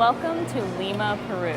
Welcome to Lima, Peru.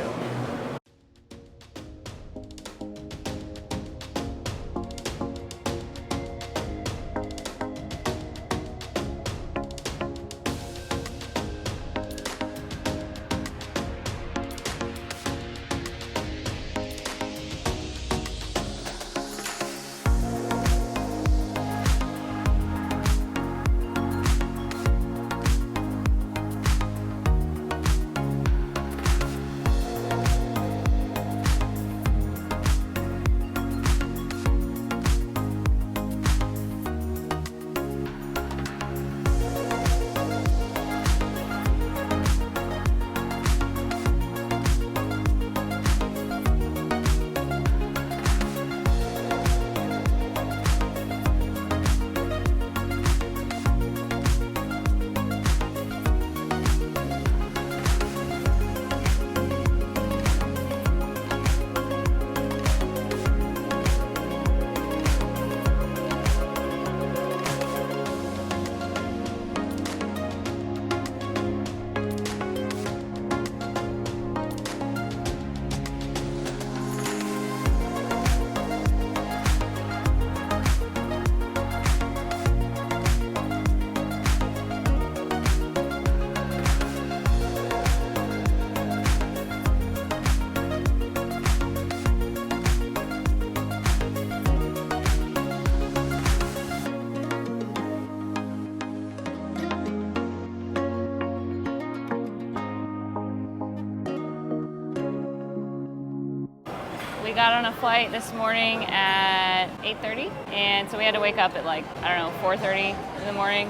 We got on a flight this morning at 8:30, and so we had to wake up at 4:30 in the morning.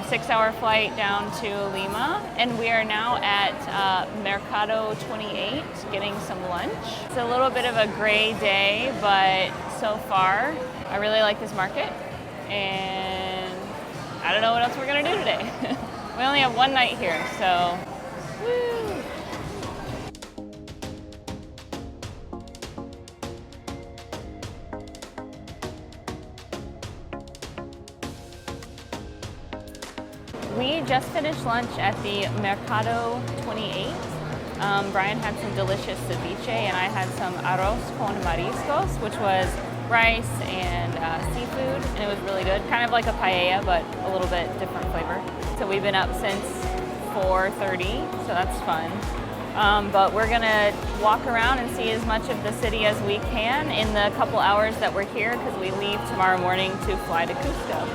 6-hour flight down to Lima, and we are now at Mercado 28 getting some lunch. It's a little bit of a gray day, but so far I really like this market, and I don't know what else we're gonna do today. We only have one night here, so woo! We just finished lunch at the Mercado 28. Brian had some delicious ceviche, and I had some arroz con mariscos, which was rice and seafood, and it was really good. Kind of like a paella, but a little bit different flavor. So we've been up since 4:30, so that's fun. But we're gonna walk around and see as much of the city as we can in the couple hours that we're here, because we leave tomorrow morning to fly to Cusco.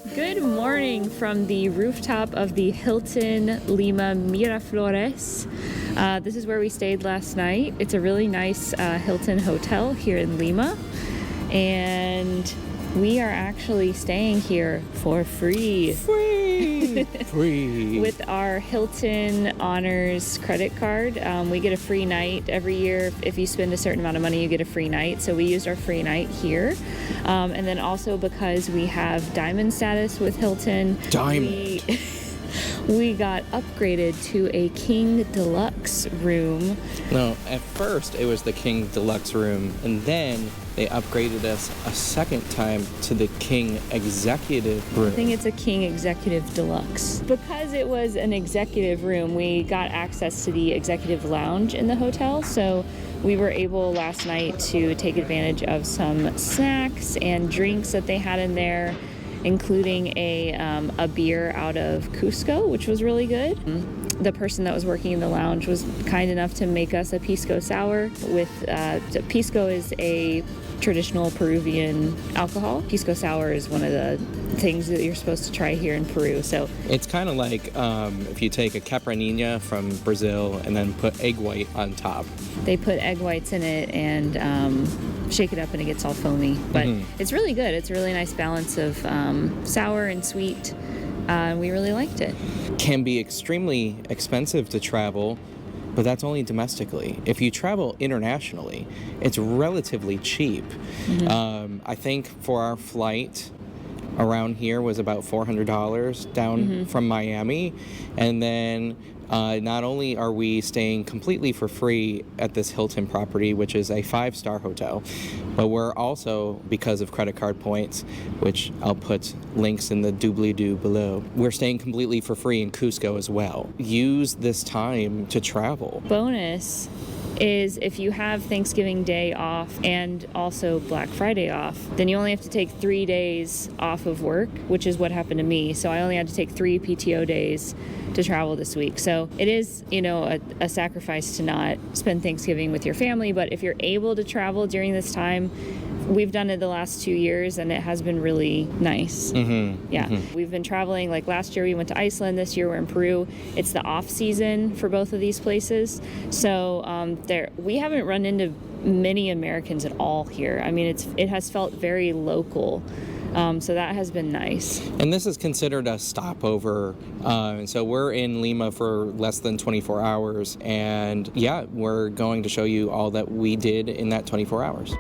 Good morning from the rooftop of the Hilton Lima Miraflores. This is where we stayed last night. It's a really nice Hilton hotel here in Lima, and we are actually staying here for free. Free! With our Hilton Honors credit card. We get a free night every year. If you spend a certain amount of money, you get a free night. So we used our free night here. And then also because we have diamond status with Hilton, we got upgraded to a King Deluxe room. No, at first it was the King Deluxe room, and then they upgraded us a second time to the King Executive room. I think it's a King Executive Deluxe. Because it was an executive room, we got access to the executive lounge in the hotel, so we were able last night to take advantage of some snacks and drinks that they had in there, including a beer out of Cusco, which was really good. The person that was working in the lounge was kind enough to make us a pisco sour with, pisco is a traditional Peruvian alcohol. Pisco sour is one of the things that you're supposed to try here in Peru. So it's kind of like if you take a Caipirinha from Brazil and then put egg white on top. They put egg whites in it and shake it up and it gets all foamy. But it's really good. It's a really nice balance of sour and sweet. We really liked it. Can be extremely expensive to travel, but that's only domestically. If you travel internationally, it's relatively cheap. I think for our flight around here was about $400 down from Miami. And then not only are we staying completely for free at this Hilton property, which is a 5-star hotel, but we're also, because of credit card points, which I'll put links in the doobly-doo below, we're staying completely for free in Cusco as well. Use this time to travel. Bonus is if you have Thanksgiving Day off and also Black Friday off, then you only have to take 3 days off of work, which is what happened to me. So I only had to take 3 PTO days to travel this week. So it is, a sacrifice to not spend Thanksgiving with your family, but if you're able to travel during this time, we've done it the last 2 years and it has been really nice. We've been traveling, like last year we went to Iceland, this year we're in Peru. It's the off season for both of these places. So we haven't run into many Americans at all here. I mean, it has felt very local. So that has been nice. And this is considered a stopover. So we're in Lima for less than 24 hours. And yeah, we're going to show you all that we did in that 24 hours.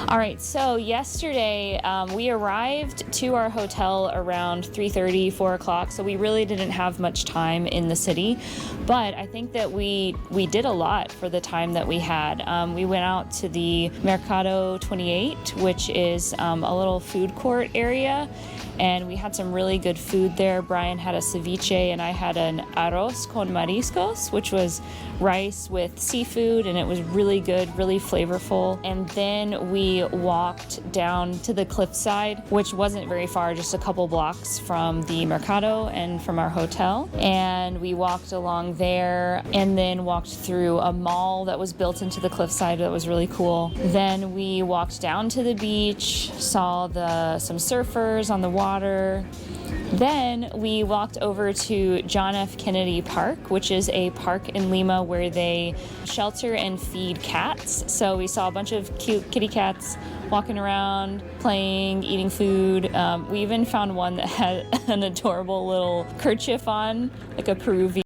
All right, so yesterday we arrived to our hotel around 3:30, 4 o'clock, so we really didn't have much time in the city, but I think that we did a lot for the time that we had. We went out to the Mercado 28, which is a little food court area, and we had some really good food there. Brian had a ceviche and I had an arroz con mariscos, which was rice with seafood, and it was really good, really flavorful. And then we walked down to the cliffside, which wasn't very far, just a couple blocks from the Mercado and from our hotel. And we walked along there and then walked through a mall that was built into the cliffside that was really cool. Then we walked down to the beach, saw some surfers on the water. Then we walked over to John F. Kennedy Park, which is a park in Lima where they shelter and feed cats. So we saw a bunch of cute kitty cats walking around, playing, eating food. We even found one that had an adorable little kerchief on, like a Peruvian.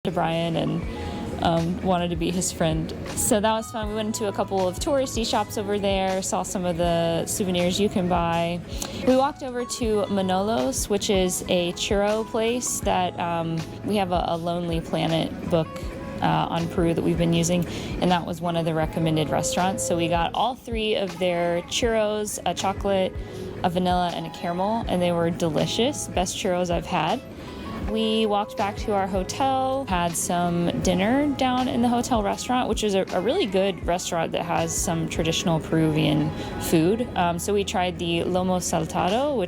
To Brian and wanted to be his friend. So that was fun. We went into a couple of touristy shops over there, saw some of the souvenirs you can buy. We walked over to Manolos, which is a churro place that we have a Lonely Planet book on Peru that we've been using, and that was one of the recommended restaurants. So we got all 3 of their churros, a chocolate, a vanilla, and a caramel, and they were delicious. Best churros I've had. We walked back to our hotel, had some dinner down in the hotel restaurant, which is a really good restaurant that has some traditional Peruvian food. So we tried the lomo saltado,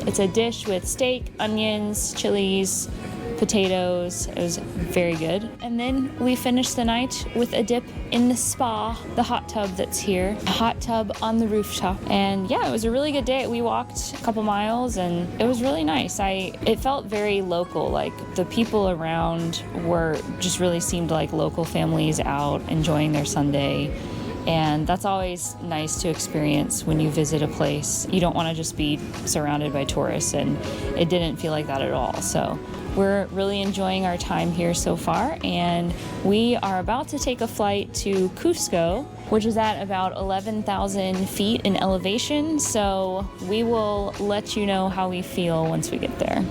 it's a dish with steak, onions, chilies, potatoes. It was very good. And then we finished the night with a dip in the spa, the hot tub that's here, a hot tub on the rooftop. And yeah, it was a really good day. We walked a couple miles and it was really nice. It felt very local, like the people around just really seemed like local families out enjoying their Sunday. And that's always nice to experience when you visit a place. You don't want to just be surrounded by tourists, and it didn't feel like that at all. So we're really enjoying our time here so far, and we are about to take a flight to Cusco, which is at about 11,000 feet in elevation. So we will let you know how we feel once we get there.